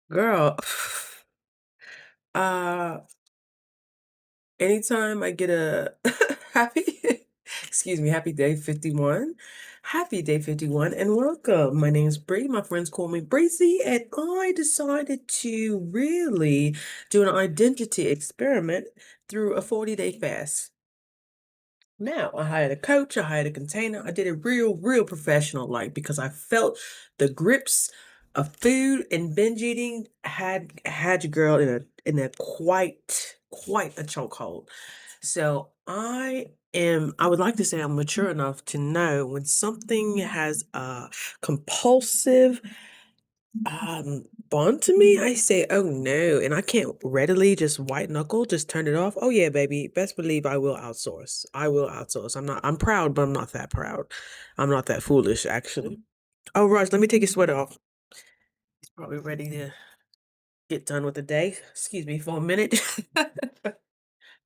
Girl, uh, anytime I get a happy, excuse me, happy day 51. Happy day 51 and welcome. My name is Bree. My friends call me Breezy, and I decided to really do an identity experiment through a 40-day fast. Now, I hired a coach, I hired a container. I did it real professional like because I felt the grips of food and binge eating had your girl in a quite a chokehold. So I would like to say I'm mature enough to know when something has a compulsive bond to me, I say, oh no, and I can't readily just white knuckle, just turn it off. Oh yeah, baby, best believe I will outsource. I will outsource. I'm proud, but I'm not that proud. I'm not that foolish, actually. Oh, Raj, let me take your sweater off. He's probably ready to get done with the day. Excuse me for a minute.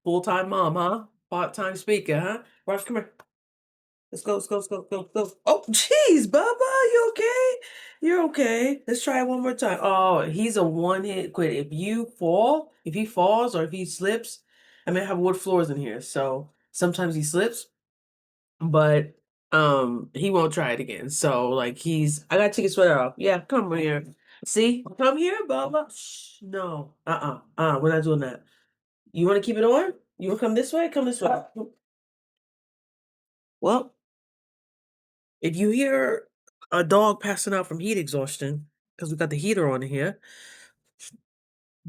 Full-time mom, huh? Part-time speaker, huh? Raj, come here. Let's go. Oh, jeez, Bubba, you okay? You're okay. Let's try it one more time. Oh, he's a one-hit quit. If he falls or if he slips, I mean, I have wood floors in here, so sometimes he slips, but he won't try it again. So like I gotta take his sweater off. Yeah, come over here. See? Come here, Bubba. Shh, no. We're not doing that. You wanna keep it on? You wanna come this way? Come this way. Well, if you hear a dog passing out from heat exhaustion, because we got the heater on in here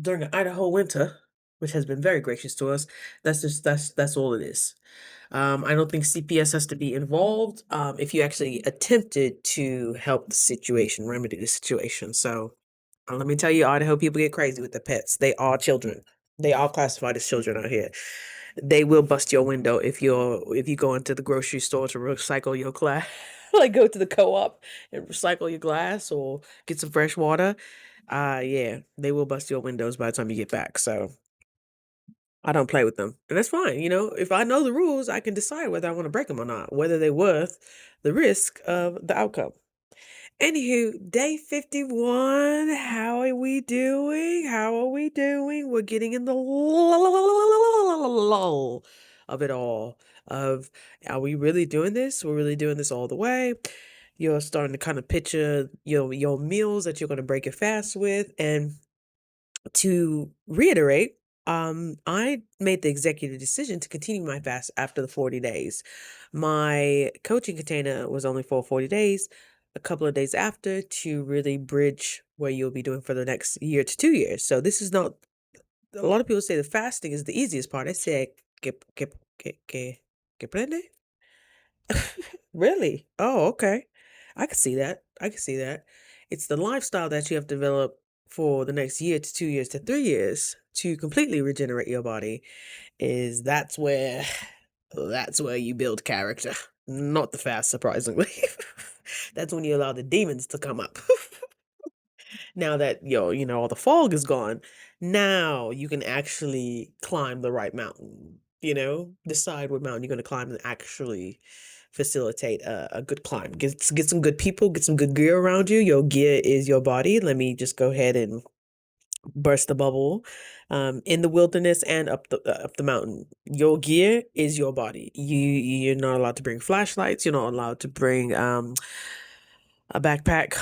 during the Idaho winter, which has been very gracious to us, that's all it is. I don't think CPS has to be involved if you actually attempted to help the situation, remedy the situation. So let me tell you, Idaho people get crazy with the pets. They are children. They are classified as children out here. They will bust your window if you go into the grocery store to recycle your glass, like go to the co-op and recycle your glass or get some fresh water. Yeah, they will bust your windows by the time you get back. So I don't play with them, and that's fine. You know, if I know the rules, I can decide whether I want to break them or not, whether they're worth the risk of the outcome. Anywho, day 51. How are we doing? How are we doing? We're getting in the lull of it all. Of are we really doing this? We're really doing this all the way. You're starting to kind of picture your meals that you're going to break your fast with. And to reiterate, I made the executive decision to continue my fast after the 40 days. My coaching container was only for 40 days, a couple of days after to really bridge where you'll be doing for the next year to 2 years. So this is not, a lot of people say the fasting is the easiest part. I say, que prende? Really? Oh, okay. I can see that. I can see that. It's the lifestyle that you have to develop for the next year to 2 years to 3 years to completely regenerate your body is that's where you build character. Not the fast, surprisingly. That's when you allow the demons to come up. Now that all the fog is gone, now you can actually climb the right mountain. Decide what mountain you're going to climb and actually facilitate a good climb. Get some good people, get some good gear around you. Your gear is your body. Let me just go ahead and burst the bubble. In the wilderness and up the mountain, your gear is your body. You're not allowed to bring flashlights. You're not allowed to bring a backpack.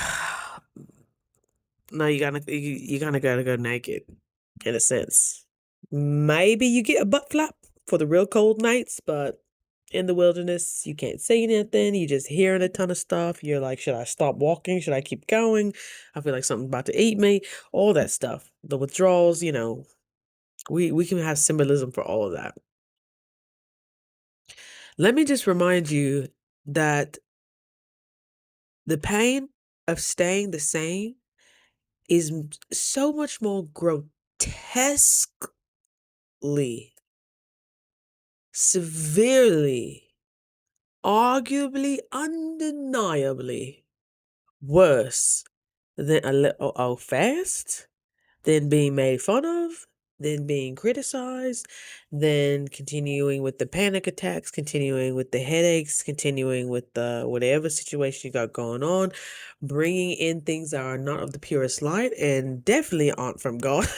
No, you gotta go naked, in a sense. Maybe you get a butt flap for the real cold nights, but in the wilderness, you can't say anything. You're just hearing a ton of stuff. You're like, should I stop walking? Should I keep going? I feel like something's about to eat me. All that stuff. The withdrawals, we can have symbolism for all of that. Let me just remind you that the pain of staying the same is so much more grotesquely, severely, arguably, undeniably worse than a little old fast, than being made fun of, then being criticized, then continuing with the panic attacks, continuing with the headaches, continuing with the whatever situation you got going on, bringing in things that are not of the purest light and definitely aren't from God.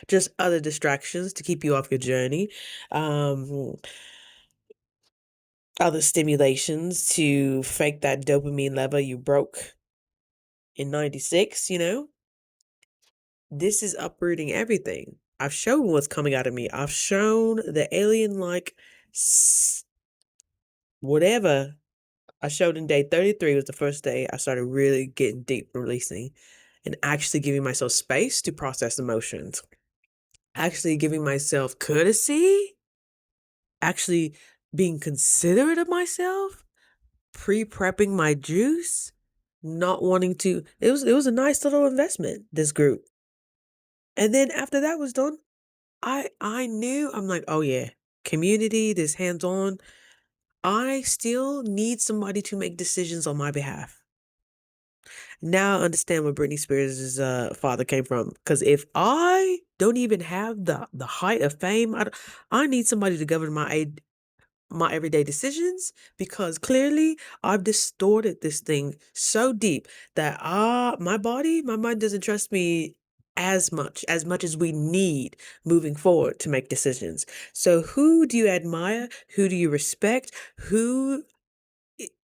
Just other distractions to keep you off your journey. Um, Other stimulations to fake that dopamine level you broke in 96, you know? This is uprooting everything. I've shown what's coming out of me. I've shown the alien-like whatever I showed in day 33 was the first day I started really getting deep releasing and actually giving myself space to process emotions. Actually giving myself courtesy, actually being considerate of myself, pre-prepping my juice, not wanting to. It was a nice little investment, this group. And then after that was done, I knew, I'm like, oh yeah, community, this hands-on. I still need somebody to make decisions on my behalf. Now I understand where Britney Spears' father came from. Because if I don't even have the height of fame, I need somebody to govern my everyday decisions, because clearly I've distorted this thing so deep that my mind doesn't trust me as much as we need moving forward to make decisions. So who do you admire? Who do you respect? Who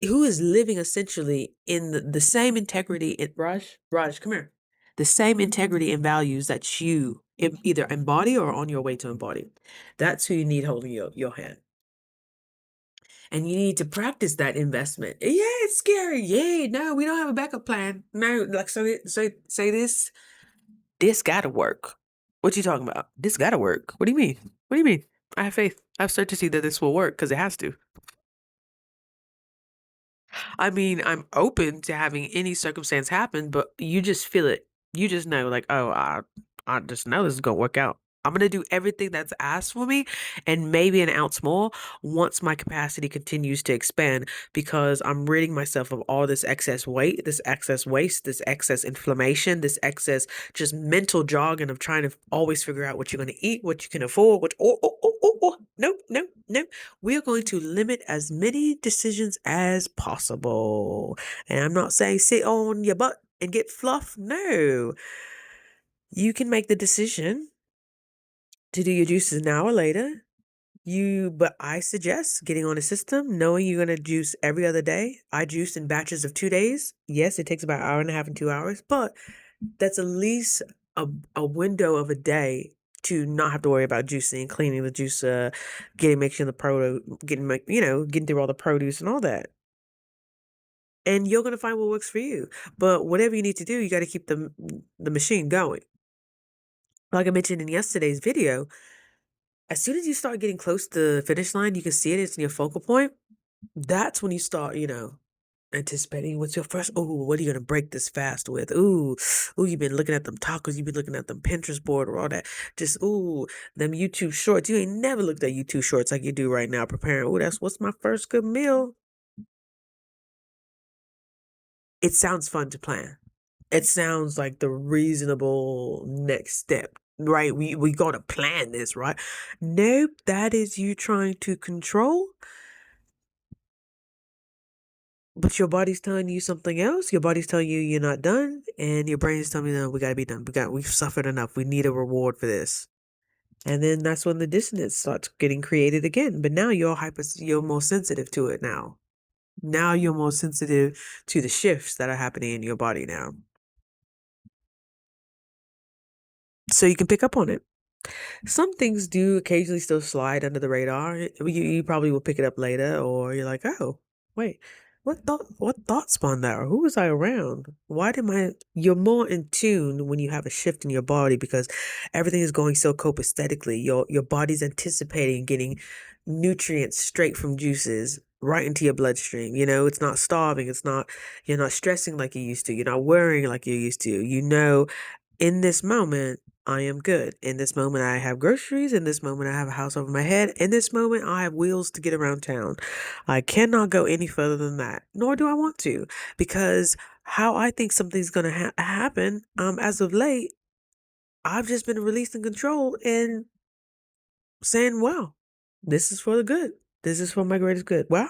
is living essentially in the same integrity in Raj, come here. The same integrity and values that you either embody or on your way to embody. That's who you need holding your hand. And you need to practice that investment. Yeah, it's scary. Yeah, no, we don't have a backup plan. No, like say this gotta work. What you talking about? This gotta work. What do you mean? What do you mean? I have faith. I have certainty that this will work because it has to. I mean, I'm open to having any circumstance happen, but you just feel it. You just know, like, oh, I just know this is gonna work out. I'm gonna do everything that's asked for me and maybe an ounce more once my capacity continues to expand, because I'm ridding myself of all this excess weight, this excess waste, this excess inflammation, this excess just mental jargon of trying to always figure out what you're gonna eat, what you can afford, what nope, nope, nope. We are going to limit as many decisions as possible. And I'm not saying sit on your butt and get fluff. No. You can make the decision to do your juices an hour later. But I suggest getting on a system, knowing you're going to juice every other day. I juice in batches of 2 days. Yes, it takes about an hour and a half and 2 hours, but that's at least a window of a day to not have to worry about juicing, cleaning the juicer, making the produce, getting through all the produce and all that. And you're gonna find what works for you. But whatever you need to do, you got to keep the machine going. Like I mentioned in yesterday's video, as soon as you start getting close to the finish line, you can see it. It's in your focal point. That's when you start, anticipating what's your first. Oh, what are you gonna break this fast with? Ooh, you've been looking at them tacos. You've been looking at them Pinterest board or all that. Just them YouTube shorts. You ain't never looked at YouTube shorts like you do right now. Preparing. Oh, what's my first good meal. It sounds fun to plan. It sounds like the reasonable next step, right? We got to plan this, right? Nope, that is you trying to control, but your body's telling you something else. Your body's telling you you're not done, and your brain is telling you, no, we gotta be done. We've suffered enough. We need a reward for this. And then that's when the dissonance starts getting created again. But now you're more sensitive to it now. Now you're more sensitive to the shifts that are happening in your body now. So you can pick up on it. Some things do occasionally still slide under the radar. You probably will pick it up later, or you're like, oh, wait, what thought spawned that? Or who was I around? Why did my You're more in tune when you have a shift in your body, because everything is going so copaesthetically. Your body's anticipating getting nutrients straight from juices right into your bloodstream. It's not starving. You're not stressing like you used to. You're not worrying like you used to. In this moment, I am good. In this moment, I have groceries. In this moment, I have a house over my head. In this moment, I have wheels to get around town. I cannot go any further than that, nor do I want to, because how I think something's going to happen, as of late, I've just been releasing control and saying, wow, this is for the good. This is for my greatest good. Wow.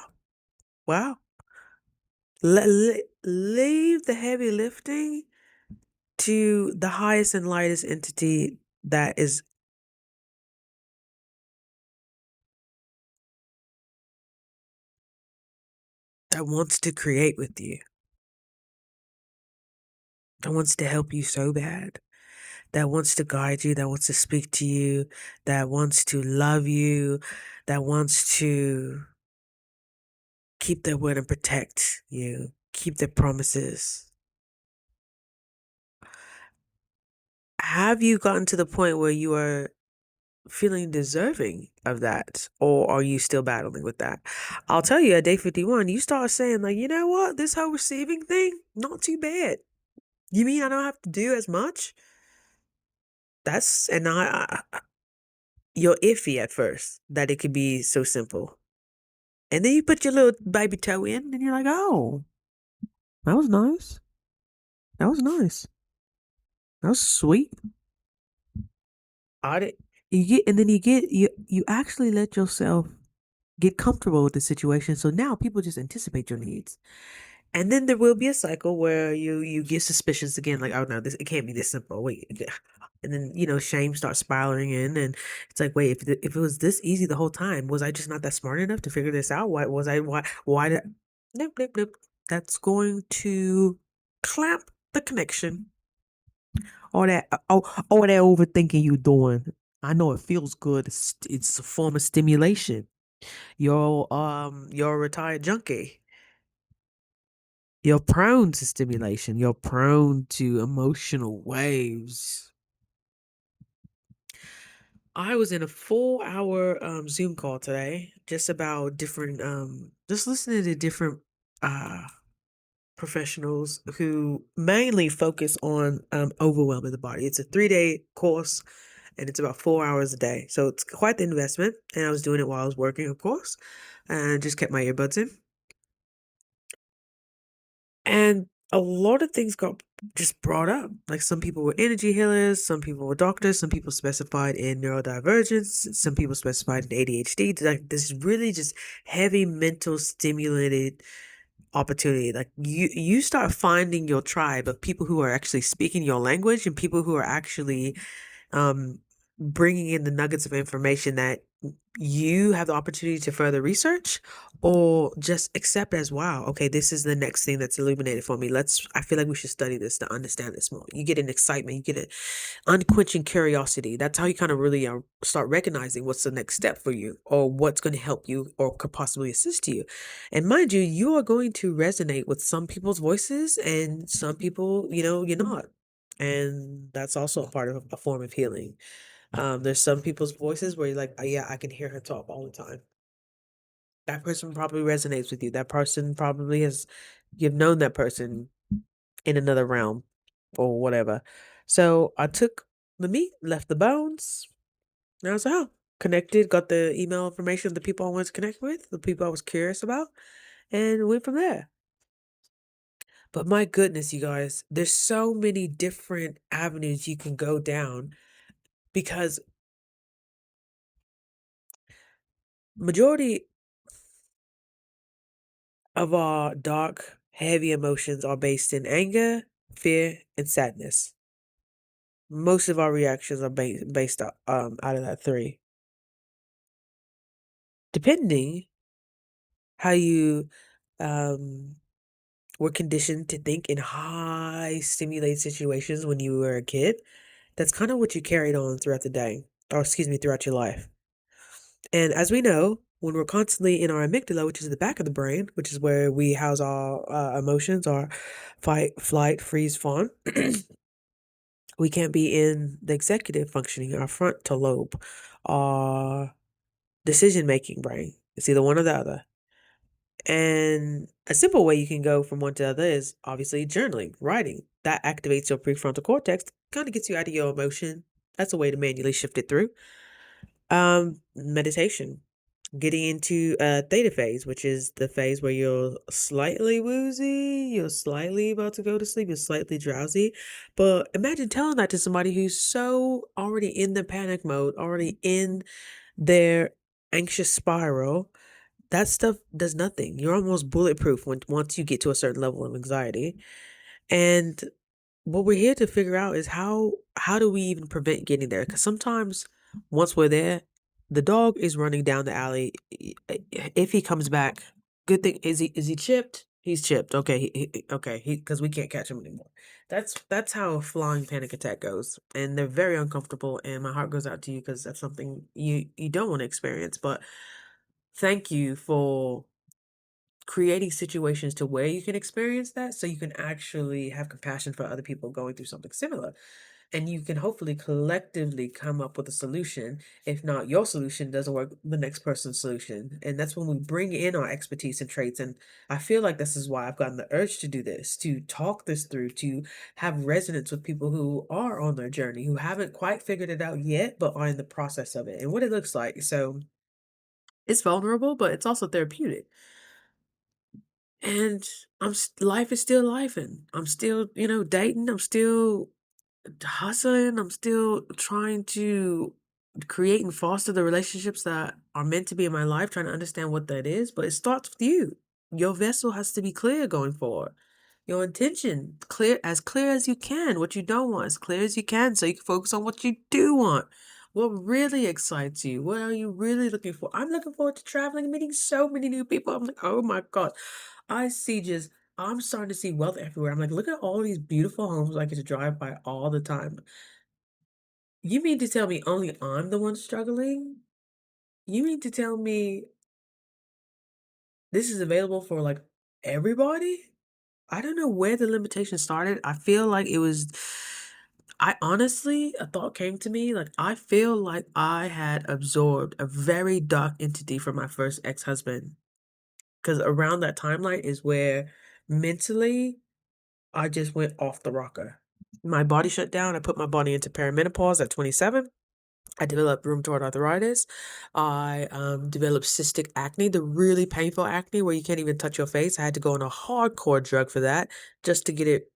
Wow. Leave the heavy lifting to the highest and lightest entity that wants to create with you, that wants to help you so bad, that wants to guide you, that wants to speak to you, that wants to love you, that wants to keep their word and protect you, keep their promises. Have you gotten to the point where you are feeling deserving of that, or are you still battling with that? I'll tell you, at day 51, you start saying, like, you know what, this whole receiving thing, not too bad. You mean I don't have to do as much? That's, and you're iffy at first that it could be so simple. And then you put your little baby toe in, and you're like, oh, that was nice. That was nice. That was sweet. I did. You get, and then you actually let yourself get comfortable with the situation. So now people just anticipate your needs. And then there will be a cycle where you get suspicious again, like, oh no, this it can't be this simple. Wait, and then shame starts spiraling in, and it's like, wait, if it was this easy the whole time, was I just not that smart enough to figure this out? Why did nope nope nope? That's going to clamp the connection. All that overthinking you doing. I know it feels good. It's a form of stimulation. You're a retired junkie. You're prone to stimulation. You're prone to emotional waves. I was in a 4 hour Zoom call today, just about different just listening to different uh professionals who mainly focus on overwhelming the body. It's a 3-day course and it's about 4 hours a day. So it's quite the investment. And I was doing it while I was working, of course, and just kept my earbuds in. And a lot of things got just brought up. Like some people were energy healers, some people were doctors, some people specified in neurodivergence, some people specified in ADHD. Like this really just heavy mental stimulated opportunity. Like you start finding your tribe of people who are actually speaking your language and people who are actually um, bringing in the nuggets of information that you have the opportunity to further research or just accept as, wow, okay, this is the next thing that's illuminated for me. I feel like we should study this to understand this more. You get an excitement, you get an unquenching curiosity. That's how you kind of really start recognizing what's the next step for you or what's going to help you or could possibly assist you. And mind you, you are going to resonate with some people's voices and some people, you're not. And that's also a part of a form of healing. There's some people's voices where you're like, oh, yeah, I can hear her talk all the time. That person probably resonates with you. That person probably you've known that person in another realm or whatever. So I took the meat, left the bones. And I was like, oh, connected, got the email information of the people I wanted to connect with, the people I was curious about, and went from there. But my goodness, you guys, there's so many different avenues you can go down because majority of our dark, heavy emotions are based in anger, fear, and sadness. Most of our reactions are based out of that three. Depending how you um were conditioned to think in high stimulated situations when you were a kid, that's kind of what you carried on throughout the day, or excuse me, throughout your life. And as we know, when we're constantly in our amygdala, which is the back of the brain, which is where we house our emotions, our fight, flight, freeze, fawn, we can't be in the executive functioning, our frontal lobe, our decision making brain. It's either one or the other. And a simple way you can go from one to the other is obviously journaling, writing. That activates your prefrontal cortex, kind of gets you out of your emotion. That's a way to manually shift it through. Meditation. getting into theta phase, which is the phase where you're slightly woozy, you're slightly about to go to sleep, you're slightly drowsy. But imagine telling that to somebody who's so already in the panic mode, already in their anxious spiral. That stuff does nothing. You're almost bulletproof once you get to a certain level of anxiety. And what we're here to figure out is how do we even prevent getting there? Because sometimes once we're there, the dog is running down the alley. If he comes back, good thing is he chipped? He's chipped. Okay, okay, he because we can't catch him anymore. That's how a flying panic attack goes, and they're very uncomfortable. And my heart goes out to you because that's something you don't want to experience. But thank you for creating situations to where you can experience that so you can actually have compassion for other people going through something similar. And you can hopefully collectively come up with a solution. If not your solution doesn't work, the next person's solution. And that's when we bring in our expertise and traits. And I feel like this is why I've gotten the urge to do this, to talk this through, to have resonance with people who are on their journey, who haven't quite figured it out yet, but are in the process of it and what it looks like. So it's vulnerable, but it's also therapeutic. And life is still life, and I'm still, dating. I'm still hustling. I'm still trying to create and foster the relationships that are meant to be in my life, trying to understand what that is. But it starts with you. Your vessel has to be clear going forward. Your intention clear as you can. What you don't want as clear as you can, so you can focus on what you do want. What really excites you? What are you really looking for? I'm looking forward to traveling and meeting so many new people. I'm like, oh my God. I see just I'm starting to see wealth everywhere. I'm like, look at all these beautiful homes I get to drive by all the time. You mean to tell me only I'm the one struggling? You mean to tell me this is available for like everybody? I don't know where the limitation started. I feel like it was, I honestly, a thought came to me. Like, I feel like I had absorbed a very dark entity from my first ex husband. Because around that timeline is where mentally I just went off the rocker. My body shut down. I put my body into perimenopause at 27. I developed rheumatoid arthritis. I developed cystic acne, the really painful acne where you can't even touch your face. I had to go on a hardcore drug for that just to get it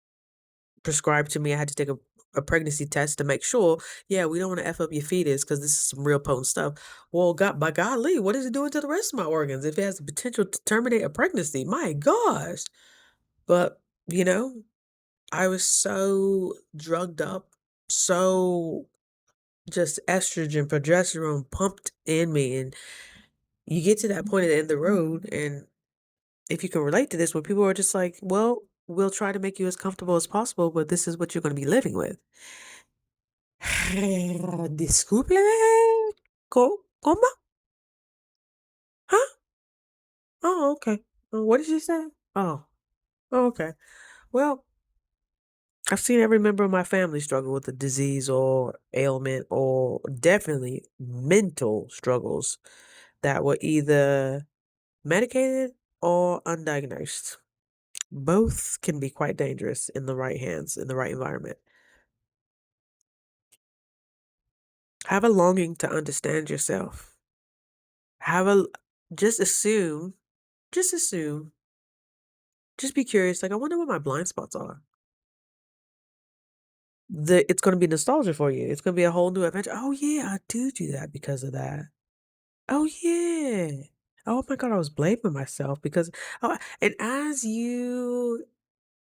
prescribed to me. I had to take a pregnancy test to make sure, yeah, we don't want to F up your fetus because this is some real potent stuff. Well, God, by golly, what is it doing to the rest of my organs if it has the potential to terminate a pregnancy? My gosh. But, you know, I was so drugged up, so just estrogen, progesterone pumped in me. And you get to that point at the end of the road, and if you can relate to this, where people are just like, well, we'll try to make you as comfortable as possible, but this is what you're going to be living with. Discúlpeme. ¿Cómo? Huh? Oh, okay. What did you say? Oh, okay. Well, I've seen every member of my family struggle with a disease or ailment or definitely mental struggles that were either medicated or undiagnosed. Both can be quite dangerous in the right hands, in the right environment. Have a longing to understand yourself. Have a, just assume, just assume, just be curious. Like, I wonder what my blind spots are. It's going to be nostalgia for you. It's going to be a whole new adventure. Oh, yeah, I do that because of that. Oh, yeah. Oh my God, I was blaming myself because, and as you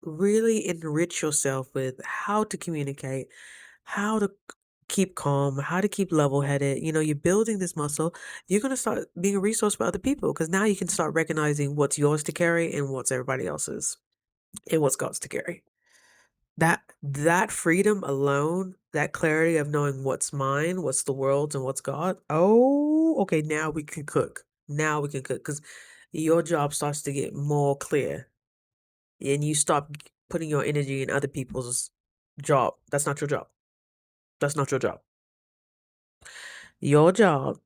really enrich yourself with how to communicate, how to keep calm, how to keep level-headed, you're building this muscle, you're going to start being a resource for other people because now you can start recognizing what's yours to carry and what's everybody else's and what's God's to carry. That freedom alone, that clarity of knowing what's mine, what's the world's, and what's God. Oh, okay, now we can cook. Now we can cook because your job starts to get more clear, and you stop putting your energy in other people's job. That's not your job. That's not your job. Your job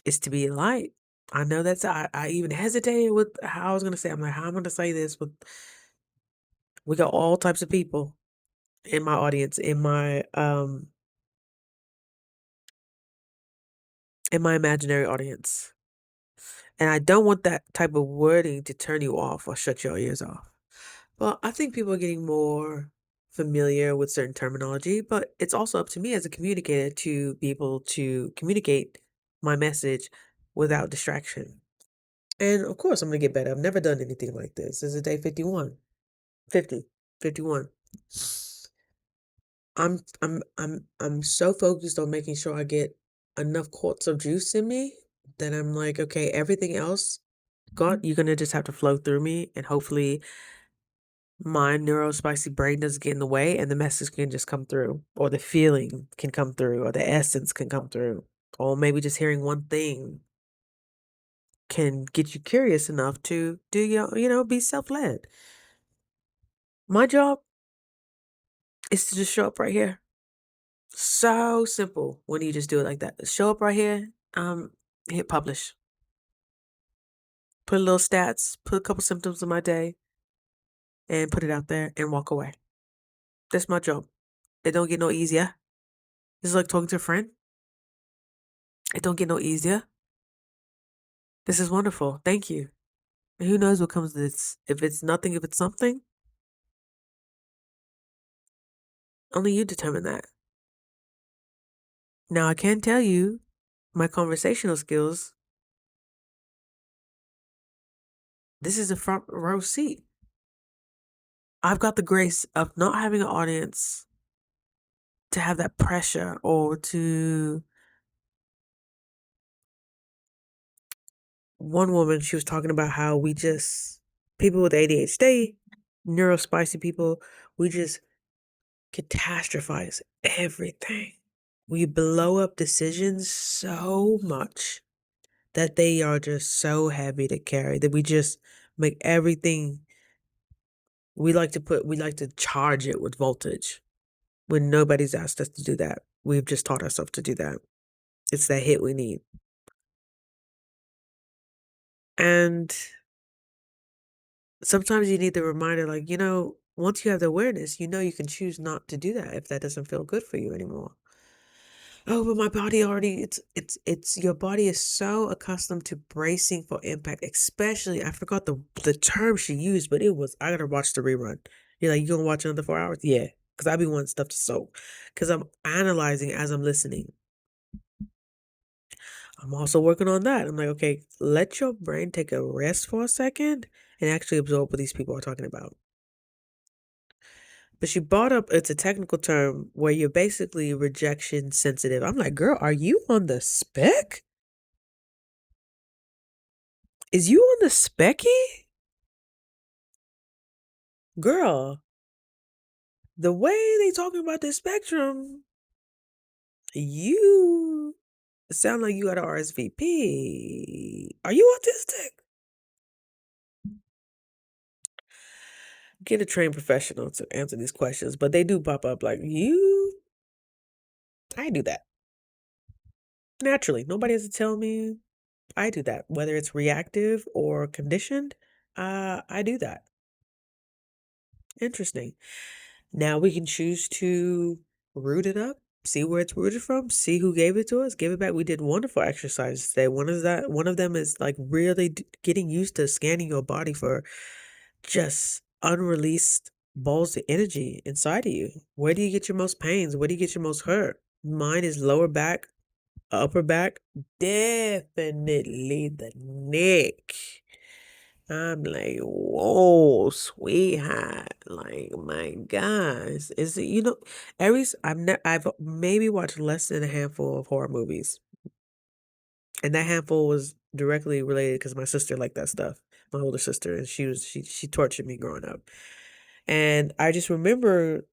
is to be a light. I know I even hesitated with how I was gonna say. I'm like, how am I gonna say this? But we got all types of people in my audience, in my and my imaginary audience. And I don't want that type of wording to turn you off or shut your ears off. Well, I think people are getting more familiar with certain terminology, but it's also up to me as a communicator to be able to communicate my message without distraction. And of course, I'm going to get better. I've never done anything like this. This is day 51, 50, 51. I'm so focused on making sure I get enough quarts of juice in me that I'm like, okay, everything else, God, you're gonna just have to flow through me, and hopefully my neurospicy brain doesn't get in the way, and the message can just come through, or the feeling can come through, or the essence can come through, or maybe just hearing one thing can get you curious enough to do be self-led. My job is to just show up right here. So simple when you just do it like that. Show up right here, hit publish. Put a little stats, put a couple symptoms of my day, and put it out there and walk away. That's my job. It don't get no easier. It's like talking to a friend. It don't get no easier. This is wonderful. Thank you. And who knows what comes of this? If it's nothing, if it's something, only you determine that. Now I can tell you my conversational skills. This is a front row seat. I've got the grace of not having an audience to have that pressure or to one woman, she was talking about how people with ADHD, neurospicy people, we just catastrophize everything. We blow up decisions so much that they are just so heavy to carry that we just make everything, we like to charge it with voltage when nobody's asked us to do that. We've just taught ourselves to do that. It's that hit we need. And sometimes you need the reminder, like, once you have the awareness, you can choose not to do that if that doesn't feel good for you anymore. Oh, but my body already, your body is so accustomed to bracing for impact, especially, I forgot the term she used, but I gotta watch the rerun. You're like, you gonna watch another 4 hours? Yeah, because I be wanting stuff to soak, because I'm analyzing as I'm listening. I'm also working on that. I'm like, okay, let your brain take a rest for a second and actually absorb what these people are talking about. But she brought up, it's a technical term where you're basically rejection sensitive. I'm like, girl, are you on the spec? Is you on the specky? Girl, the way they talking about the spectrum, you sound like you got a RSVP. Are you autistic? Get a trained professional to answer these questions, but they do pop up like, I do that. Naturally. Nobody has to tell me I do that. Whether it's reactive or conditioned, I do that. Interesting. Now we can choose to root it up, see where it's rooted from, see who gave it to us, give it back. We did wonderful exercises today. One of them is like really getting used to scanning your body for just unreleased balls of energy inside of you. Where do you get your most pains? Where do you get your most hurt? Mine is lower back, upper back, definitely the neck. I'm like, whoa, sweetheart. Like, my gosh. Is it, I've maybe watched less than a handful of horror movies. And that handful was directly related because my sister liked that stuff. My older sister, and she tortured me growing up. And I just remember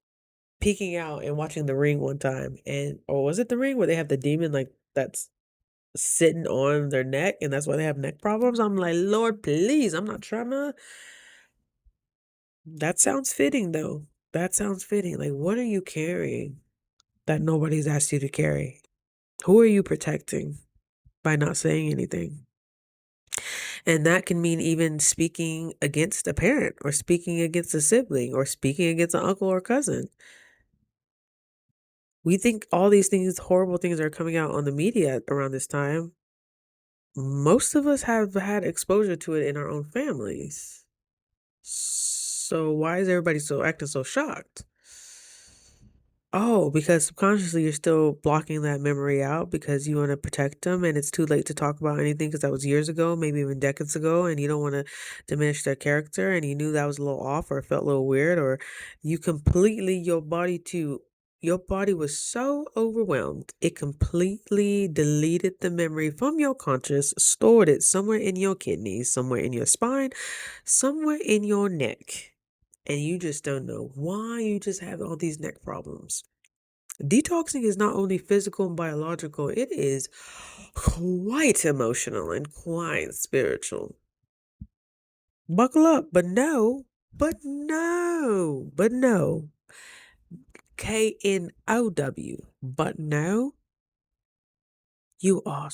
peeking out and watching The Ring one time. Or was it The Ring where they have the demon like that's sitting on their neck and that's why they have neck problems? I'm like, Lord, please, I'm not trying to. That sounds fitting, though. That sounds fitting. Like, what are you carrying that nobody's asked you to carry? Who are you protecting by not saying anything? And that can mean even speaking against a parent or speaking against a sibling or speaking against an uncle or cousin. We think all these things, horrible things are coming out on the media around this time. Most of us have had exposure to it in our own families. So why is everybody so acting so shocked? Oh, because subconsciously you're still blocking that memory out because you want to protect them, and it's too late to talk about anything because that was years ago, maybe even decades ago, and you don't want to diminish their character, and you knew that was a little off or felt a little weird, or you completely, your body was so overwhelmed, it completely deleted the memory from your conscious, stored it somewhere in your kidneys, somewhere in your spine, somewhere in your neck. And you just don't know why you just have all these neck problems. Detoxing is not only physical and biological, it is quite emotional and quite spiritual. Buckle up, but no. KNOW, but no, you are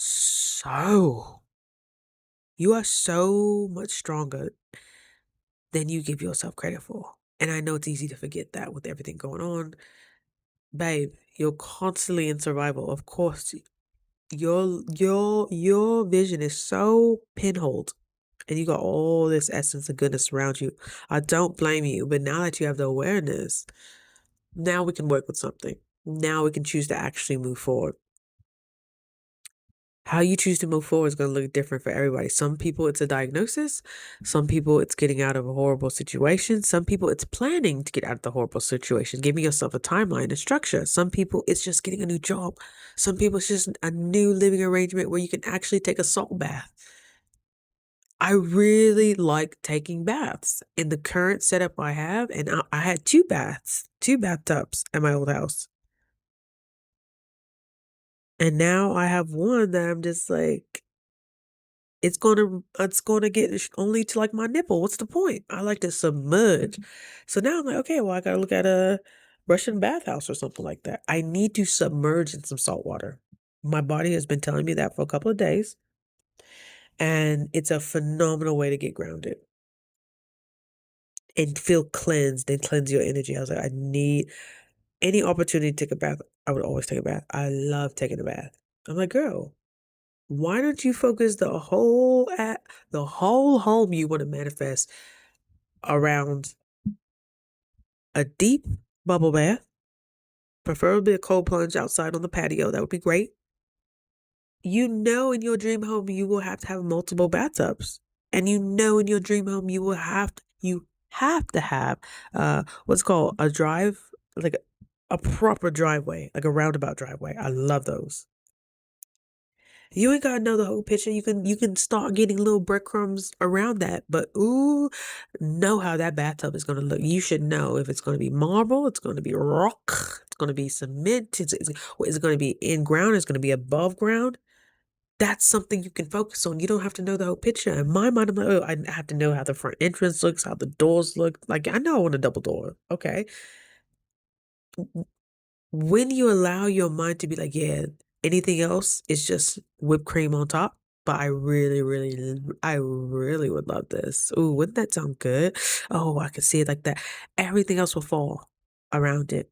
you are so much stronger than you give yourself credit for. And I know it's easy to forget that with everything going on. Babe, you're constantly in survival. Of course, your vision is so pinholed and you got all this essence of goodness around you. I don't blame you, but now that you have the awareness, now we can work with something. Now we can choose to actually move forward. How you choose to move forward is going to look different for everybody. Some people it's a diagnosis. Some people it's getting out of a horrible situation. Some people it's planning to get out of the horrible situation, giving yourself a timeline and structure. Some people it's just getting a new job. Some people it's just a new living arrangement where you can actually take a salt bath. I really like taking baths in the current setup I have, and I had two bathtubs at my old house. And now I have one that I'm just like, it's gonna get only to like my nipple. What's the point? I like to submerge. So now I'm like, okay, well, I gotta look at a Russian bathhouse or something like that. I need to submerge in some salt water. My body has been telling me that for a couple of days, and it's a phenomenal way to get grounded and feel cleansed and cleanse your energy. I was like, I need any opportunity to take a bath. I would always take a bath. I love taking a bath. I'm like, girl, why don't you focus the whole home you want to manifest around a deep bubble bath, preferably a cold plunge outside on the patio. That would be great. You know, in your dream home, you will have to have multiple bathtubs. And you know, in your dream home, you have to have, what's called a drive, like a proper driveway, like a roundabout driveway. I love those. You ain't gotta know the whole picture. You can start getting little breadcrumbs around that. But ooh, know how that bathtub is gonna look. You should know if it's gonna be marble, it's gonna be rock, it's gonna be cement, or is it gonna be in ground, it's gonna be above ground. That's something you can focus on. You don't have to know the whole picture. In my mind, I'm like, oh, I have to know how the front entrance looks, how the doors look. Like I know I want a double door. Okay. When you allow your mind to be like, yeah, anything else is just whipped cream on top. But I really would love this. Ooh, wouldn't that sound good? Oh, I can see it like that. Everything else will fall around it.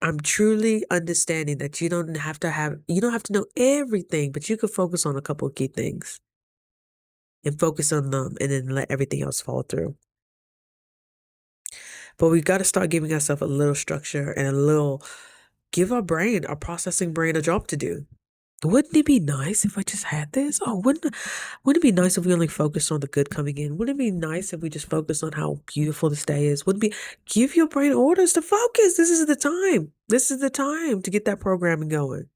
I'm truly understanding that you don't have to know everything, but you can focus on a couple of key things and focus on them and then let everything else fall through. But we got to start giving ourselves a little structure and give our processing brain a job to do. Wouldn't it be nice if I just had this? Oh, wouldn't it be nice if we only focused on the good coming in? Wouldn't it be nice if we just focused on how beautiful this day is? Wouldn't it be give your brain orders to focus? This is the time. This is the time to get that programming going.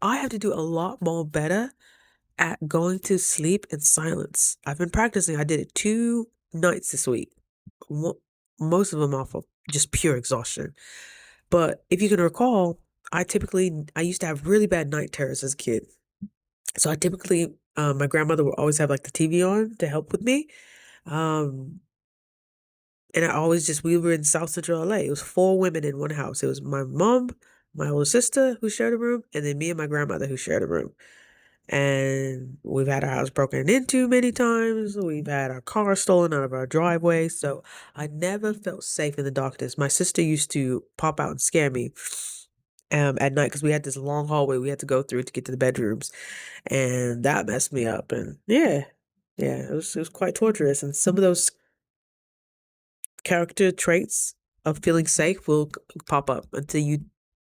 I have to do a lot more better at going to sleep in silence. I've been practicing. I did it 2 nights this week. Most of them off of just pure exhaustion. But if you can recall, I used to have really bad night terrors as a kid. So I typically, my grandmother would always have like the TV on to help with me. Um, and we were in South Central LA. It was 4 women in one house. It was my mom, my older sister who shared a room, and then me and my grandmother who shared a room. And we've had our house broken into many times. We've had our car stolen out of our driveway. So I never felt safe in the darkness. My sister used to pop out and scare me at night because we had this long hallway we had to go through to get to the bedrooms. And that messed me up. And yeah, yeah, it was quite torturous. And some of those character traits of feeling safe will pop up until you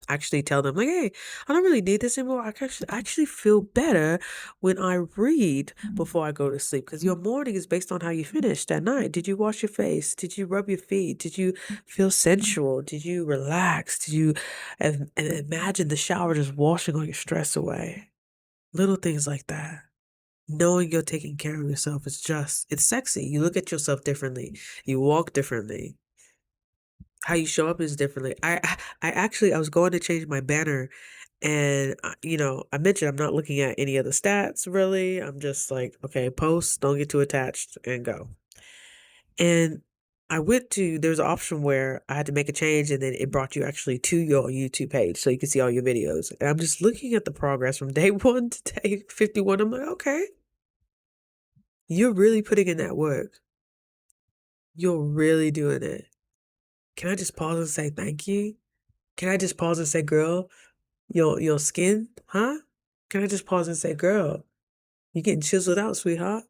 actually tell them like, hey, I don't really need this anymore. I actually feel better when I read before I go to sleep because your morning is based on how you finished that night. Did you wash your face? Did you rub your feet? Did you feel sensual? Did you relax? Did you and imagine the shower just washing all your stress away? Little things like that. Knowing you're taking care of yourself is just, it's sexy. You look at yourself differently. You walk differently. How you show up is differently. I was going to change my banner and I mentioned I'm not looking at any of the stats really. I'm just like, okay, post, don't get too attached and go. And there's an option where I had to make a change and then it brought you actually to your YouTube page so you can see all your videos. And I'm just looking at the progress from day 1 to day 51. I'm like, okay, you're really putting in that work. You're really doing it. Can I just pause and say thank you? Can I just pause and say, girl, your skin, huh? Can I just pause and say, girl, you getting chiseled out, sweetheart?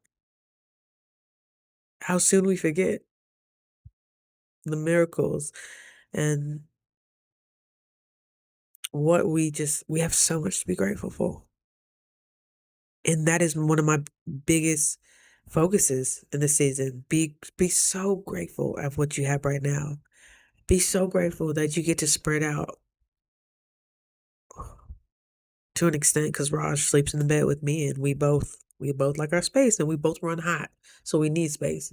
How soon we forget the miracles and what we have so much to be grateful for. And that is one of my biggest focuses in the season. Be so grateful of what you have right now. Be so grateful that you get to spread out to an extent because Raj sleeps in the bed with me and we both like our space and we both run hot. So we need space.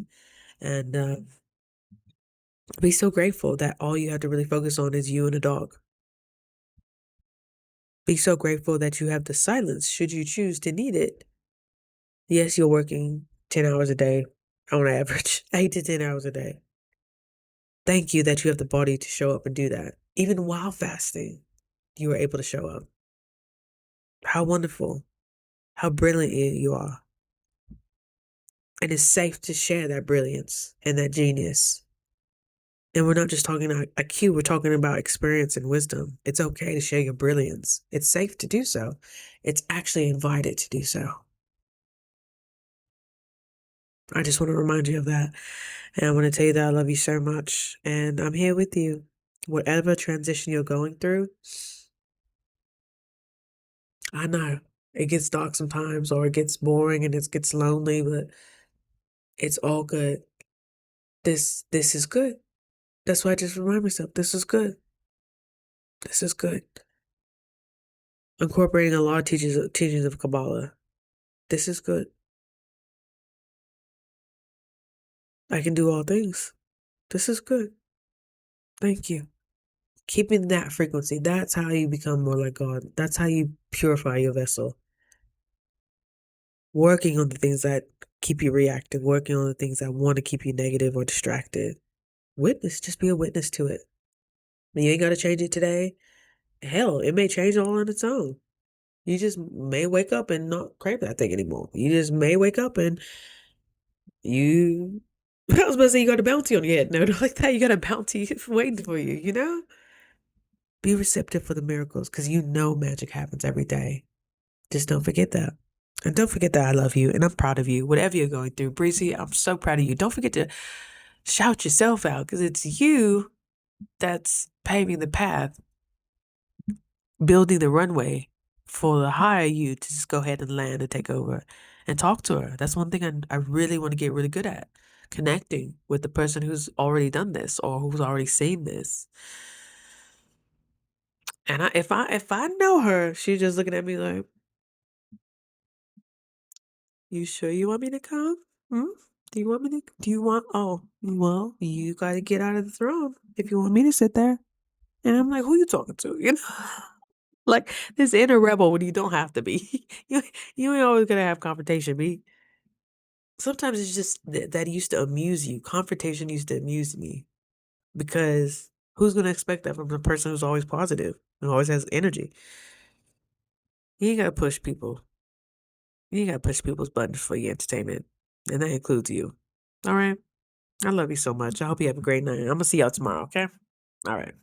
And be so grateful that all you have to really focus on is you and the dog. Be so grateful that you have the silence should you choose to need it. Yes, you're working 10 hours a day on average, 8 to 10 hours a day. Thank you that you have the body to show up and do that. Even while fasting, you were able to show up. How wonderful. How brilliant you are. And it's safe to share that brilliance and that genius. And we're not just talking about IQ, we're talking about experience and wisdom. It's okay to share your brilliance. It's safe to do so. It's actually invited to do so. I just want to remind you of that. And I want to tell you that I love you so much. And I'm here with you. Whatever transition you're going through, I know it gets dark sometimes or it gets boring and it gets lonely, but it's all good. This is good. That's why I just remind myself, this is good. This is good. Incorporating a lot of teachings of Kabbalah. This is good. I can do all things. This is good. Thank you. Keeping that frequency, that's how you become more like God. That's how you purify your vessel. Working on the things that keep you reactive, working on the things that want to keep you negative or distracted. Witness, just be a witness to it. You ain't got to change it today. Hell, it may change all on its own. You just may wake up and not crave that thing anymore. You just may wake up and you. I was about to say you got a bounty on your head. No, not like that. You got a bounty waiting for you, you know? Be receptive for the miracles because you know magic happens every day. Just don't forget that. And don't forget that I love you and I'm proud of you. Whatever you're going through, Breezy, I'm so proud of you. Don't forget to shout yourself out because it's you that's paving the path, building the runway for the higher you to just go ahead and land and take over and talk to her. That's one thing I really want to get really good at. Connecting with the person who's already done this or who's already seen this. And if I know her, she's just looking at me like, you sure you want me to come? Hmm? Do you want, oh, well, you gotta get out of the throne if you want me to sit there. And I'm like, who you talking to? You know? Like this inner rebel when you don't have to be. You ain't always gonna have confrontation, be. Sometimes it's just that used to amuse you. Confrontation used to amuse me because who's gonna expect that from a person who's always positive and always has energy? You ain't gotta push people. You gotta push people's buttons for your entertainment, and that includes you. All right? I love you so much. I hope you have a great night. Imma see y'all tomorrow, okay? All right.